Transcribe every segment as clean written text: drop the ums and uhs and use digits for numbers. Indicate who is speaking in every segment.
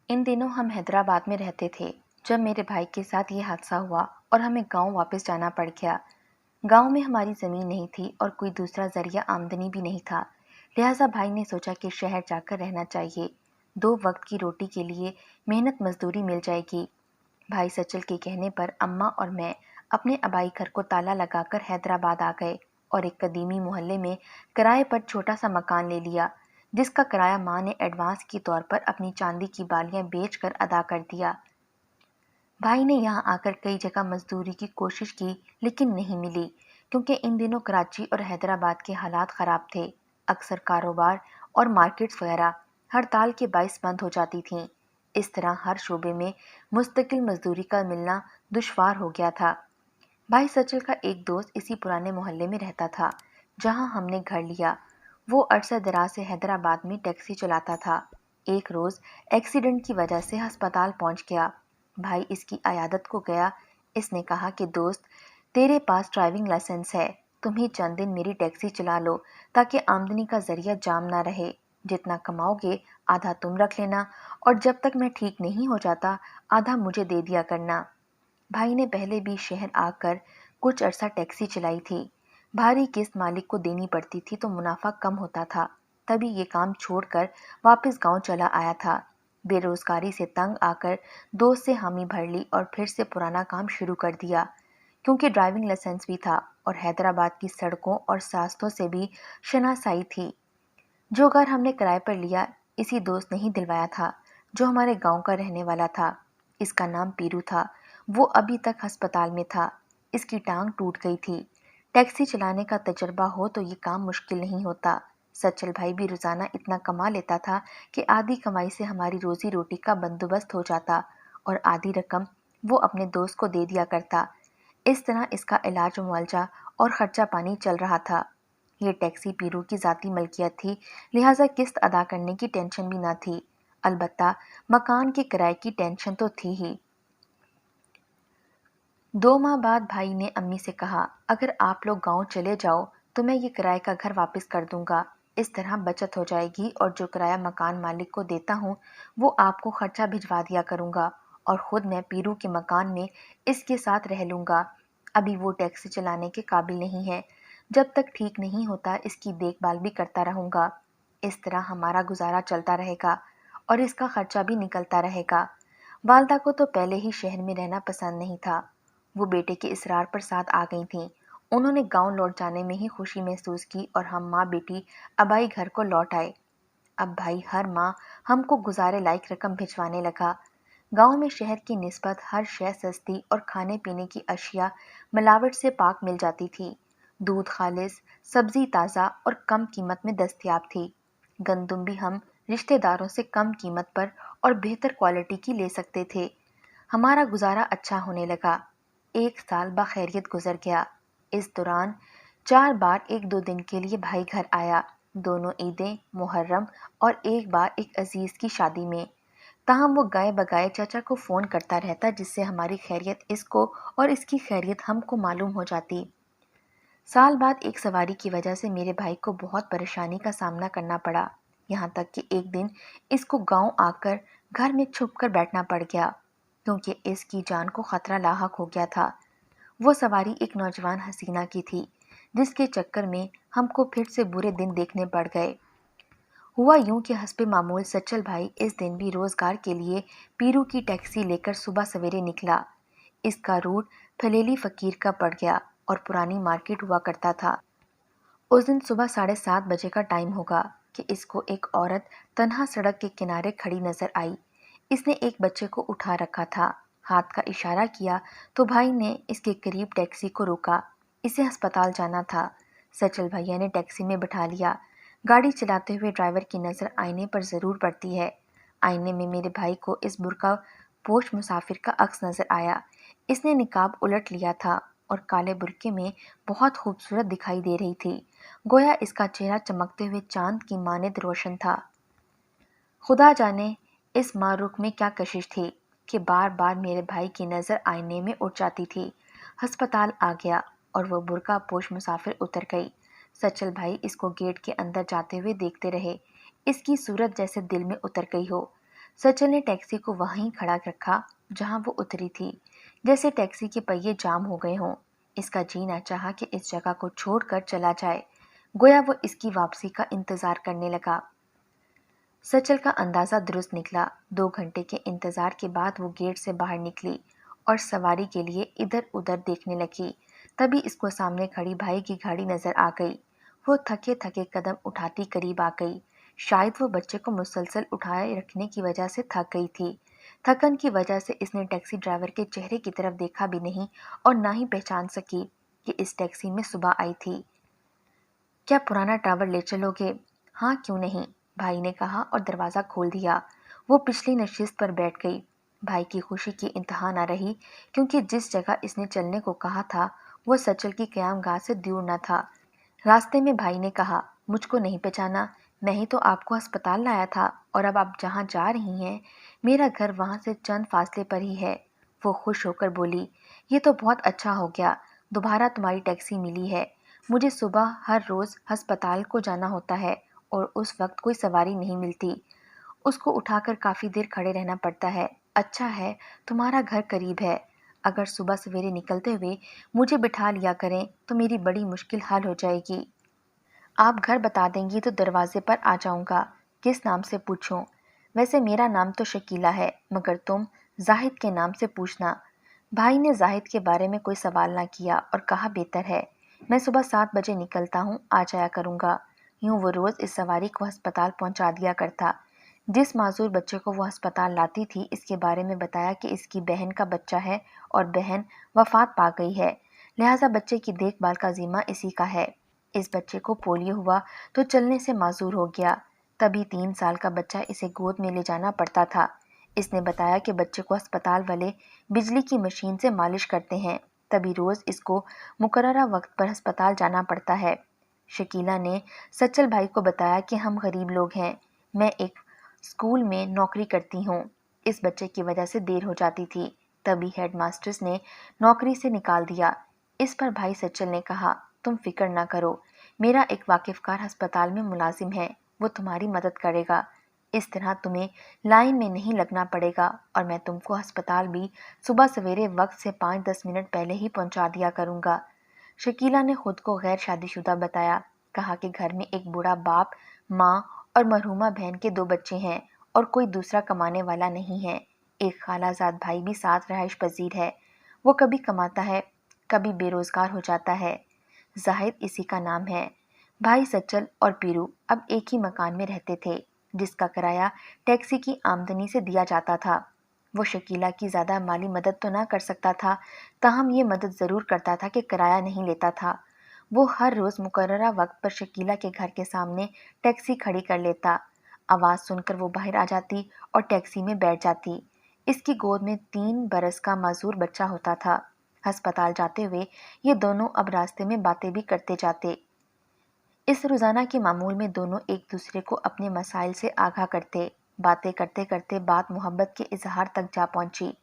Speaker 1: ان دنوں ہم حیدرآباد میں رہتے تھے جب میرے بھائی کے ساتھ یہ حادثہ ہوا اور ہمیں گاؤں واپس جانا پڑ گیا۔ گاؤں میں ہماری زمین نہیں تھی اور کوئی دوسرا ذریعہ آمدنی بھی نہیں تھا، لہٰذا بھائی نے سوچا کہ شہر جا کر رہنا چاہیے، 2 وقت کی روٹی کے لیے محنت مزدوری مل جائے گی۔ بھائی سچل کے کہنے پر اماں اور میں اپنے آبائی گھر کو تالا لگا کر حیدرآباد آ گئے اور ایک قدیمی محلے میں کرائے پر چھوٹا سا مکان لے لیا، جس کا کرایہ ماں نے ایڈوانس کے طور پر اپنی چاندی کی بالیاں بیچ کر ادا کر دیا۔ بھائی نے یہاں آ کر کئی جگہ مزدوری کی کوشش کی لیکن نہیں ملی، کیونکہ ان دنوں کراچی اور حیدرآباد کے حالات خراب تھے۔ اکثر کاروبار اور مارکیٹس وغیرہ ہڑتال کے باعث بند ہو جاتی تھیں۔ اس طرح ہر شعبے میں مستقل مزدوری کا ملنا دشوار ہو گیا تھا۔ بھائی سچل کا ایک دوست اسی پرانے محلے میں رہتا تھا جہاں ہم نے گھر لیا۔ وہ عرصہ دراز سے حیدرآباد میں ٹیکسی چلاتا تھا۔ ایک روز ایکسیڈنٹ کی وجہ سے ہسپتال پہنچ گیا۔ بھائی اس کی عیادت کو گیا۔ اس نے کہا کہ دوست، تیرے پاس ڈرائیونگ لائسنس ہے، تم ہی چند دن میری ٹیکسی چلا لو تاکہ آمدنی کا ذریعہ جام نہ رہے۔ جتنا کماؤ گے آدھا تم رکھ لینا اور جب تک میں ٹھیک نہیں ہو جاتا آدھا مجھے دے دیا کرنا۔ بھائی نے پہلے بھی شہر آ کر کچھ عرصہ ٹیکسی چلائی تھی۔ بھاری قسط مالک کو دینی پڑتی تھی تو منافع کم ہوتا تھا، تبھی یہ کام چھوڑ کر واپس گاؤں چلا آیا تھا۔ بے روزگاری سے تنگ آ کر دوست سے حامی بھر لی اور پھر سے پرانا کام شروع کر دیا، کیونکہ ڈرائیونگ لائسنس بھی تھا اور حیدرآباد کی سڑکوں اور ساستوں سے بھی شناسائی تھی۔ جو گھر ہم نے کرائے پر لیا اسی دوست نے ہی دلوایا تھا جو ہمارے گاؤں کا رہنے والا تھا۔ اس کا نام پیرو تھا۔ وہ ابھی تک ہسپتال میں تھا، اس کی ٹانگ ٹوٹ گئی تھی۔ ٹیکسی چلانے کا تجربہ ہو تو یہ کام مشکل نہیں ہوتا۔ سچل بھائی بھی روزانہ اتنا کما لیتا تھا کہ آدھی کمائی سے ہماری روزی روٹی کا بندوبست ہو جاتا اور آدھی رقم وہ اپنے دوست کو دے دیا کرتا۔ اس طرح اس کا علاج و معالجہ اور خرچہ پانی چل رہا تھا۔ یہ ٹیکسی پیرو کی ذاتی ملکیت تھی، لہٰذا قسط ادا کرنے کی ٹینشن بھی نہ تھی، البتہ مکان کے کرائے کی ٹینشن تو تھی ہی۔ 2 ماہ بعد بھائی نے امی سے کہا، اگر آپ لوگ گاؤں چلے جاؤ تو میں یہ کرائے کا گھر واپس کر دوں گا، اس طرح بچت ہو جائے گی اور جو کرایہ مکان مالک کو دیتا ہوں وہ آپ کو خرچہ بھجوا دیا کروں گا اور خود میں پیرو کے مکان میں اس کے ساتھ رہ لوں گا۔ ابھی وہ ٹیکسی چلانے کے قابل نہیں ہے، جب تک ٹھیک نہیں ہوتا اس کی دیکھ بھال بھی کرتا رہوں گا۔ اس طرح ہمارا گزارا چلتا رہے گا اور اس کا خرچہ بھی نکلتا رہے گا۔ والدہ کو تو پہلے ہی شہر میں رہنا پسند نہیں تھا، وہ بیٹے کے اصرار پر ساتھ آ گئی تھیں۔ انہوں نے گاؤں لوٹ جانے میں ہی خوشی محسوس کی اور ہم ماں بیٹی آبائی گھر کو لوٹ آئے۔ اب بھائی ہر ماہ ہم کو گزارے لائق رقم بھجوانے لگا۔ گاؤں میں شہر کی نسبت ہر شے سستی اور کھانے پینے کی اشیاء ملاوٹ سے پاک مل جاتی تھی۔ دودھ خالص، سبزی تازہ اور کم قیمت میں دستیاب تھی۔ گندم بھی ہم رشتہ داروں سے کم قیمت پر اور بہتر کوالٹی کی لے سکتے تھے۔ ہمارا گزارا اچھا ہونے لگا۔ 1 سال بخیریت گزر گیا۔ اس دوران 4 بار 1-2 دن کے لیے بھائی گھر آیا، دونوں عیدیں، محرم اور ایک بار ایک عزیز کی شادی میں۔ تاہم وہ گائے بگائے چچا کو فون کرتا رہتا جس سے ہماری خیریت اس کو اور اس کی خیریت ہم کو معلوم ہو جاتی۔ سال بعد ایک سواری کی وجہ سے میرے بھائی کو بہت پریشانی کا سامنا کرنا پڑا، یہاں تک کہ ایک دن اس کو گاؤں آ کر گھر میں چھپ کر بیٹھنا پڑ گیا، کیونکہ اس کی جان کو خطرہ لاحق ہو گیا تھا۔ وہ سواری ایک نوجوان حسینہ کی تھی جس کے چکر میں ہم کو پھر سے برے دن دیکھنے پڑ گئے۔ ہوا یوں کہ حسب معمول سچل بھائی اس دن بھی روزگار کے لیے پیرو کی ٹیکسی لے کر صبح سویرے نکلا۔ اس کا روٹ پھلیلی فقیر کا پڑ گیا اور پرانی مارکیٹ ہوا کرتا تھا۔ اس دن صبح 7:30 بجے کا ٹائم ہوگا کہ اس کو ایک عورت تنہا سڑک کے کنارے کھڑی نظر آئی۔ اس نے ایک بچے کو اٹھا رکھا تھا، ہاتھ کا اشارہ کیا تو بھائی نے اس کے قریب ٹیکسی کو روکا، اسے ہسپتال جانا تھا۔ سچل بھیا نے ٹیکسی میں بٹھا لیا۔ گاڑی چلاتے ہوئے ڈرائیور کی نظر آئینے پر ضرور پڑتی ہے۔ آئینے میں میرے بھائی کو اس برقع پوش مسافر کا عکس نظر آیا۔ اس نے نقاب الٹ لیا تھا اور کالے برقعے میں بہت خوبصورت دکھائی دے رہی تھی، گویا اس کا چہرہ چمکتے ہوئے چاند کی مانند روشن تھا۔ خدا جانے اس ماں رخ میں کیا کشش تھی کہ بار بار میرے بھائی کی نظر آئینے میں اٹھ جاتی تھی۔ ہسپتال آ گیا اور وہ برقع پوش مسافر اتر گئی۔ سچل بھائی اس کو گیٹ کے اندر جاتے ہوئے دیکھتے رہے، اس کی صورت جیسے دل میں اتر گئی ہو۔ सचल ने टैक्सी को वहीं खड़ा रखा जहां वो उतरी थी, जैसे टैक्सी के पहिए जाम हो गए हों। इसका जी ना चाहा कि इस जगह को छोड़कर चला जाए, गोया वो इसकी वापसी का इंतजार करने लगा। सचल का अंदाजा दुरुस्त निकला। 2 घंटे के इंतजार के बाद वो गेट से बाहर निकली और सवारी के लिए इधर उधर देखने लगी। तभी इसको सामने खड़ी भाई की गाड़ी नजर आ गई। वो थके थके कदम उठाती करीब आ गई। शायद वो बच्चे को मुसलसल उठाए रखने की वजह से थक गई थी। थकन की वजह से इसने टैक्सी ड्राइवर के चेहरे की तरफ देखा भी नहीं और ना ही पहचान सकी कि इस टैक्सी में सुबह आई थी। क्या पुराना टावर ले चलोगे? हाँ, क्यों नहीं, भाई ने कहा और दरवाज़ा खोल दिया। वो पिछली नशिस्त पर बैठ गई। भाई की खुशी की इंतहा न रही, क्योंकि जिस जगह इसने चलने को कहा था वो सचल की क़यामगाह से दूर न था। रास्ते में भाई ने कहा, मुझको नहीं पहचाना? मैं ही तो आपको अस्पताल लाया था, और अब आप जहाँ जा रही हैं मेरा घर वहाँ से चंद फासले पर ही है। वो खुश होकर बोली, ये तो बहुत अच्छा हो गया, दोबारा तुम्हारी टैक्सी मिली है। मुझे सुबह हर रोज़ अस्पताल को जाना होता है और उस वक्त कोई सवारी नहीं मिलती। उसको उठाकर काफ़ी देर खड़े रहना पड़ता है। अच्छा है तुम्हारा घर करीब है। अगर सुबह सवेरे निकलते हुए मुझे बिठा लिया करें तो मेरी बड़ी मुश्किल हल हो जाएगी। आप घर बता देंगी तो दरवाजे पर आ जाऊंगा। किस नाम से पूछूं? वैसे मेरा नाम तो शकीला है, मगर तुम जाहिद के नाम से पूछना। भाई ने जाहिद के बारे में कोई सवाल ना किया और कहा, बेहतर है, मैं सुबह 7 बजे निकलता हूँ, आ जाया करूँगा। यूँ वो रोज़ इस सवारी को अस्पताल पहुँचा दिया करता। जिस माजूर बच्चे को वो अस्पताल लाती थी इसके बारे में बताया कि इसकी बहन का बच्चा है और बहन वफात पा गई है, लिहाजा बच्चे की देखभाल का जिम्मा इसी का है। इस बच्चे को पोलियो हुआ तो चलने से माजूर हो गया, तभी 3 साल का बच्चा इसे गोद में ले जाना पड़ता था। इसने बताया कि बच्चे को अस्पताल वाले बिजली की मशीन से मालिश करते हैं, तभी रोज़ इसको मुकर्ररा वक्त पर अस्पताल जाना पड़ता है। शकीला ने सच्चल भाई को बताया कि हम गरीब लोग हैं, मैं एक स्कूल में नौकरी करती हूँ, इस बच्चे की वजह से देर हो जाती थी। तभी हेडमास्टर्स ने नौकरी से निकाल दिया। इस पर भाई सच्चल ने कहा, तुम फिक्र ना करो, मेरा एक वाकिफकार अस्पताल में मुलाजिम है, वो तुम्हारी मदद करेगा। इस तरह तुम्हें लाइन में नहीं लगना पड़ेगा और मैं तुमको अस्पताल भी सुबह सवेरे वक्त से 5-10 मिनट पहले ही पहुंचा दिया करूंगा। शकीला ने खुद को गैर शादीशुदा बताया। कहा कि घर में एक बूढ़ा बाप, माँ और मरहुमा बहन के 2 बच्चे हैं और कोई दूसरा कमाने वाला नहीं है। एक खालाजाद भाई भी साथ रहाइश पजीर है। वो कभी कमाता है, कभी बेरोजगार हो जाता है। जाहिद इसी का नाम है। भाई सच्चल और पीरू अब एक ही मकान में रहते थे, जिसका किराया टैक्सी की आमदनी से दिया जाता था। वो शकीला की ज़्यादा माली मदद तो ना कर सकता था, ताहम ये मदद ज़रूर करता था कि किराया नहीं लेता था। वो हर रोज़ मुकर्ररा वक्त पर शकीला के घर के सामने टैक्सी खड़ी कर लेता। आवाज़ सुनकर वो बाहर आ जाती और टैक्सी में बैठ जाती। इसकी गोद में 3 बरस का माजूर बच्चा होता था। अस्पताल जाते हुए ये दोनों अब रास्ते में बातें भी करते जाते। इस रोज़ाना के मामूल में दोनों एक दूसरे को अपने मसाइल से आगाह करते। बातें करते करते बात मोहब्बत के इजहार तक जा पहुंची।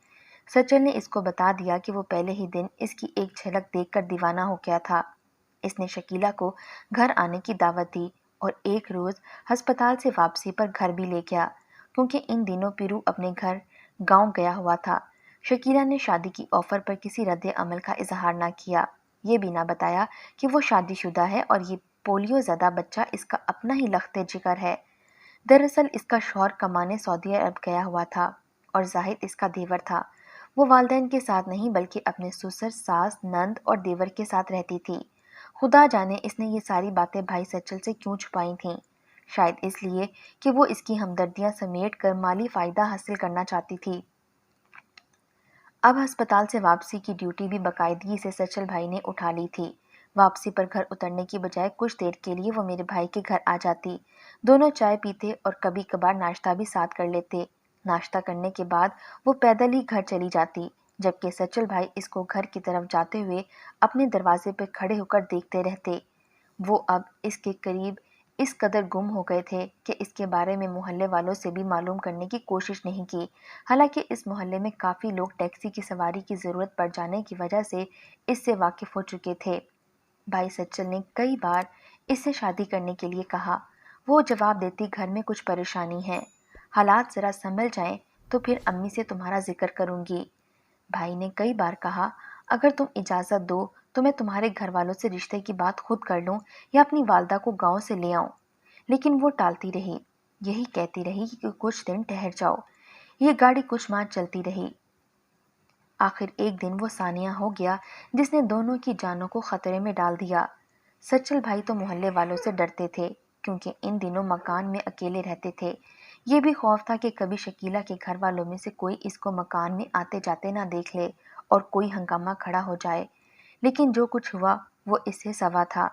Speaker 1: सचल ने इसको बता दिया कि वो पहले ही दिन इसकी एक झलक देखकर दीवाना हो गया था। इसने शकीला को घर आने की दावत दी और एक रोज़ अस्पताल से वापसी पर घर भी ले गया, क्योंकि इन दिनों पीरू अपने घर गांव गया हुआ था। शकीला ने शादी की ऑफर पर किसी रद्द अमल का इजहार ना किया। ये भी ना बताया कि वो शादीशुदा है और ये पोलियो ज़दा बच्चा इसका अपना ही लख्ते जिगर है। दरअसल इसका शौहर कमाने सऊदी अरब गया हुआ था और जाहिद इसका देवर था। वो वालिदैन के साथ नहीं बल्कि अपने ससुर, सास, नंद और देवर के साथ रहती थी। खुदा जाने इसने ये सारी बातें भाई सच्चल से क्यों छुपाई थीं। शायद इसलिए कि वो इसकी हमदर्दियां समेट कर माली फ़ायदा हासिल करना चाहती थी। अब अस्पताल से वापसी की ड्यूटी भी बाकायदगी से सचल भाई ने उठा ली थी। वापसी पर घर उतरने की बजाय कुछ देर के लिए वो मेरे भाई के घर आ जाती। दोनों चाय पीते और कभी कभार नाश्ता भी साथ कर लेते। नाश्ता करने के बाद वो पैदल ही घर चली जाती, जबकि सचल भाई इसको घर की तरफ जाते हुए अपने दरवाजे पर खड़े होकर देखते रहते। वो अब इसके करीब इस कदर गुम हो गए थे कि इसके बारे में मोहल्ले वालों से भी मालूम करने की कोशिश नहीं की। हालांकि इस मोहल्ले में काफ़ी लोग टैक्सी की सवारी की ज़रूरत पड़ जाने की वजह से इससे वाकिफ़ हो चुके थे। भाई सच्चल ने कई बार इससे शादी करने के लिए कहा। वो जवाब देती, घर में कुछ परेशानी है। हालात जरा संभल जाएं तो फिर अम्मी से तुम्हारा जिक्र करूंगी। भाई ने कई बार कहा, अगर तुम इजाजत दो तो मैं तुम्हारे घर वालों से रिश्ते की बात खुद कर लूं या अपनी वालदा को गांव से ले आऊं। लेकिन वो टालती रही, यही कहती रही कि कुछ दिन ठहर जाओ। ये गाड़ी कुछ माह चलती रही। आखिर एक दिन वो सानिया हो गया जिसने दोनों की जानों को खतरे में डाल दिया। सच्चल भाई तो मोहल्ले वालों से डरते थे क्योंकि इन दिनों मकान में अकेले रहते थे। ये भी खौफ था कि कभी शकीला के घर वालों में से कोई इसको मकान में आते जाते ना देख ले और कोई हंगामा खड़ा हो जाए। लेकिन जो कुछ हुआ वो इससे सवा था।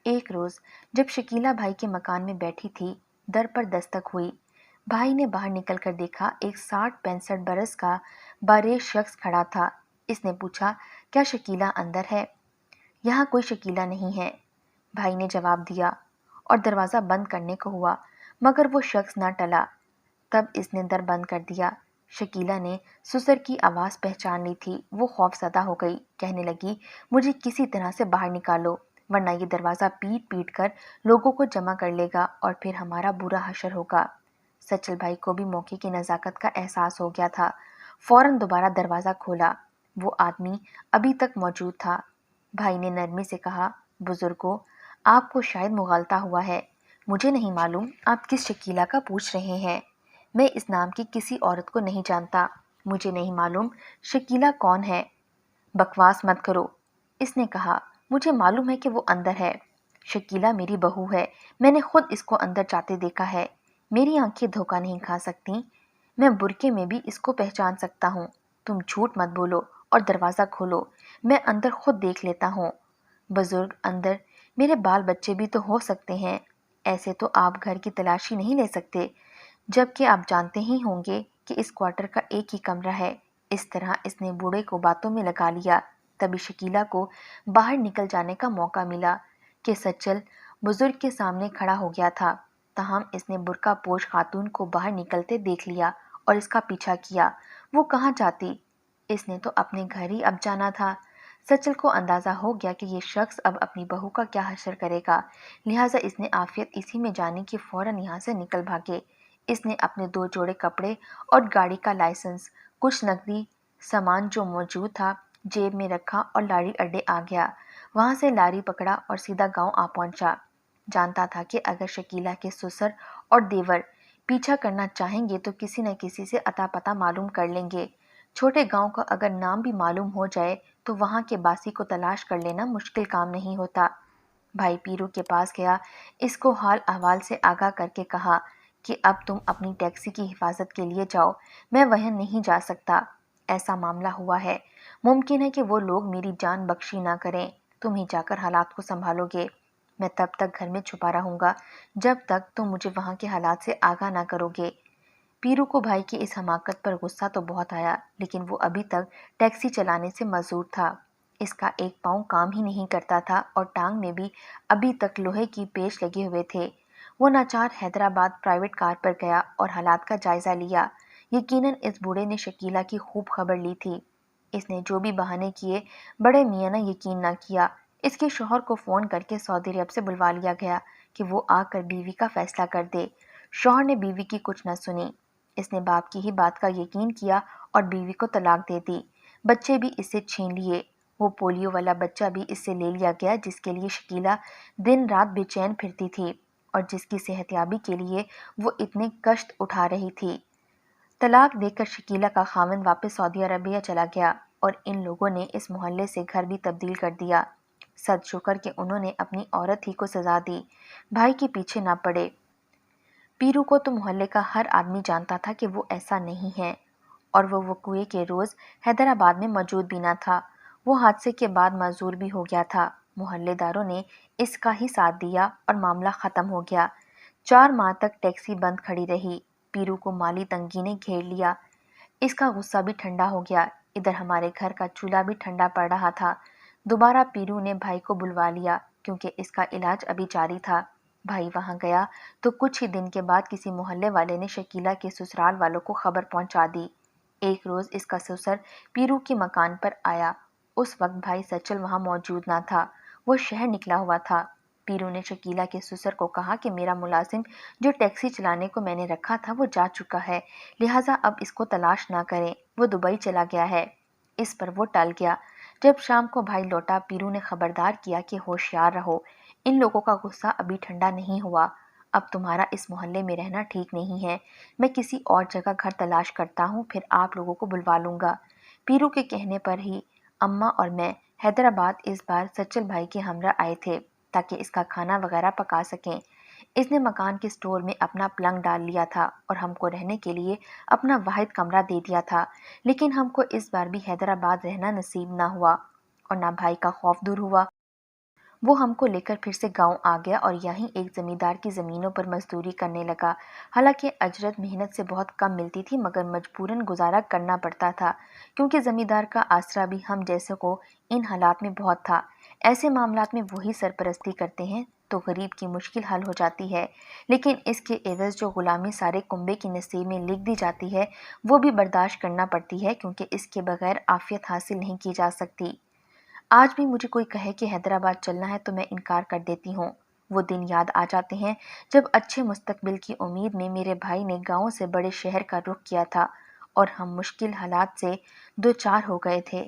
Speaker 1: एक रोज जब शकीला भाई के मकान में बैठी थी, दर पर दस्तक हुई। भाई ने बाहर निकलकर देखा, एक 60-65 बरस का बारेश शख्स खड़ा था। इसने पूछा, क्या शकीला अंदर है? यहाँ कोई शकीला नहीं है, भाई ने जवाब दिया और दरवाज़ा बंद करने को हुआ, मगर वो शख्स ना टला। तब इसने दर बंद कर दिया। शकीला ने सुसर की आवाज़ पहचान ली थी। वो खौफजदा हो गई, कहने लगी, मुझे किसी तरह से बाहर निकालो, वरना ये दरवाज़ा पीट पीट कर लोगों को जमा कर लेगा और फिर हमारा बुरा हशर होगा। सचल भाई को भी मौके की नज़ाकत का एहसास हो गया था। फौरन दोबारा दरवाज़ा खोला। वो आदमी अभी तक मौजूद था। भाई ने नरमी से कहा, बुजुर्गो, आपको शायद मुगालता हुआ है। मुझे नहीं मालूम आप किस शकीला का पूछ रहे हैं। मैं इस नाम की किसी औरत को नहीं जानता। मुझे नहीं मालूम शकीला कौन है। बकवास मत करो, इसने कहा, मुझे मालूम है कि वो अंदर है। शकीला मेरी बहू है, मैंने खुद इसको अंदर जाते देखा है। मेरी आंखें धोखा नहीं खा सकती, मैं बुरके में भी इसको पहचान सकता हूँ। तुम झूठ मत बोलो और दरवाज़ा खोलो, मैं अंदर खुद देख लेता हूँ। बुजुर्ग, अंदर मेरे बाल बच्चे भी तो हो सकते हैं। ऐसे तो आप घर की तलाशी नहीं ले सकते, जबकि आप जानते ही होंगे कि इस क्वार्टर का एक ही कमरा है। इस तरह इसने बूढ़े को बातों में लगा लिया। तभी शकीला को बाहर निकल जाने का मौका मिला कि सच्चल बुजुर्ग के सामने खड़ा हो गया था। तहम इसने बुर्का पोश खातून को बाहर निकलते देख लिया और इसका पीछा किया। वो कहाँ जाती? इसने तो अपने घर ही अब जाना था। सचल को अंदाजा हो गया कि ये शख्स अब अपनी बहू का क्या हशर करेगा, लिहाजा इसने आफियत इसी में जानी कि फौरन यहाँ से निकल भागे। इसने अपने 2 जोड़े कपड़े और गाड़ी का लाइसेंस, कुछ नकदी सामान जो मौजूद था, जेब में रखा और लारी अड्डे आ गया। वहां से लारी पकड़ा और सीधा गांव आ पहुंचा। जानता था कि अगर शकीला के ससुर और देवर पीछा करना चाहेंगे तो किसी न किसी से अता पता मालूम कर लेंगे। छोटे गांव का अगर नाम भी मालूम हो जाए तो वहां के बासी को तलाश कर लेना मुश्किल काम नहीं होता। भाई पीरू के पास गया, इसको हाल अहवाल से आगाह करके कहा कि अब तुम अपनी टैक्सी की हिफाजत के लिए जाओ, मैं वहां नहीं जा सकता। ऐसा मामला हुआ है, मुमकिन है कि वो लोग मेरी जान बख्शी ना करें। तुम ही जाकर हालात को संभालोगे। मैं तब तक घर में छुपा रहूंगा जब तक तुम मुझे वहां के हालात से आगाह ना करोगे। पीरू को भाई की इस हमाकत पर गुस्सा तो बहुत आया, लेकिन वो अभी तक टैक्सी चलाने से मजदूर था। इसका एक पाँव काम ही नहीं करता था और टांग में भी अभी तक लोहे की पेच लगे हुए थे। वो नाचार हैदराबाद प्राइवेट कार पर गया और हालात का जायजा लिया। यकीनन इस बूढ़े ने शकीला की खूब खबर ली थी। इसने जो भी बहाने किए, बड़े मियाँ ने यकीन न किया। इसके शौहर को फोन करके सऊदी अरब से बुलवा लिया गया कि वो आकर बीवी का फैसला कर दे। शौहर ने बीवी की कुछ न सुनी। इसने बाप की ही बात का यकीन किया और बीवी को तलाक दे दी। बच्चे भी इससे छीन लिए। वो पोलियो वाला बच्चा भी इससे ले लिया गया जिसके लिए शकीला दिन रात बेचैन फिरती थी और जिसकी सेहतयाबी के लिए वो इतने कष्ट उठा रही थी। तलाक देकर शकीला का खाविंद वापस सऊदी अरबिया चला गया और इन लोगों ने इस मोहल्ले से घर भी तब्दील कर दिया। सद शुक्र कि उन्होंने अपनी औरत ही को सजा दी, भाई के पीछे ना पड़े। पीरू को तो मोहल्ले का हर आदमी जानता था कि वो ऐसा नहीं है और वो वकूए के रोज हैदराबाद में मौजूद भी ना था। वो हादसे के बाद माजूर भी हो गया था। मोहल्लेदारों ने इसका ही साथ दिया और मामला खत्म हो गया। 4 माह तक टैक्सी बंद खड़ी रही। पीरू को माली तंगी ने घेर लिया। इसका गुस्सा भी ठंडा हो गया। इधर हमारे घर का चूल्हा भी ठंडा पड़ रहा था। दोबारा पीरू ने भाई को बुलवा लिया क्योंकि इसका इलाज अभी जारी था। भाई वहां गया तो कुछ ही दिन के बाद किसी मोहल्ले वाले ने शकीला के ससुराल वालों को खबर पहुंचा दी। एक रोज इसका ससुर पीरू के मकान पर आया। उस वक्त भाई सचल वहां मौजूद ना था, वो शहर निकला हुआ था। पीरू ने शकीला के ससुर को कहा कि मेरा मुलाजिम जो टैक्सी चलाने को मैंने रखा था वो जा चुका है, लिहाजा अब इसको तलाश ना करें, वो दुबई चला गया है। इस पर वो टल गया। जब शाम को भाई लौटा, पीरू ने खबरदार किया कि होशियार रहो, इन लोगों का गुस्सा अभी ठंडा नहीं हुआ। अब तुम्हारा इस मोहल्ले में रहना ठीक नहीं है, मैं किसी और जगह घर तलाश करता हूँ, फिर आप लोगों को बुलवा लूंगा। पीरू के कहने पर ही अम्मा और मैं हैदराबाद इस बार सच्चल भाई के हमरा आए थे ताकि इसका खाना वगैरह पका सकें। इसने मकान के स्टोर में अपना पलंग डाल लिया था और हमको रहने के लिए अपना वाहिद कमरा दे दिया था, लेकिन हमको इस बार भी हैदराबाद रहना नसीब ना हुआ और ना भाई का खौफ दूर हुआ। वो हमको लेकर फिर से गांव आ गया और यहीं एक जमींदार की ज़मीनों पर मजदूरी करने लगा। हालांकि अजरत मेहनत से बहुत कम मिलती थी, मगर मजबूरन गुजारा करना पड़ता था, क्योंकि ज़मींदार का आसरा भी हम जैसे को इन हालात में बहुत था। ऐसे मामलात में वही सरपरस्ती करते हैं तो गरीब की मुश्किल हल हो जाती है, लेकिन इसके एवज़ जो गुलामी सारे कुंबे की नसीब में लिख दी जाती है वो भी बर्दाश्त करना पड़ती है, क्योंकि इसके बगैर आफियत हासिल नहीं की जा सकती। आज भी मुझे कोई कहे कि हैदराबाद चलना है तो मैं इनकार कर देती हूँ। वो दिन याद आ जाते हैं जब अच्छे मुस्तकबिल की उम्मीद में मेरे भाई ने गांव से बड़े शहर का रुख किया था और हम मुश्किल हालात से दो चार हो गए थे।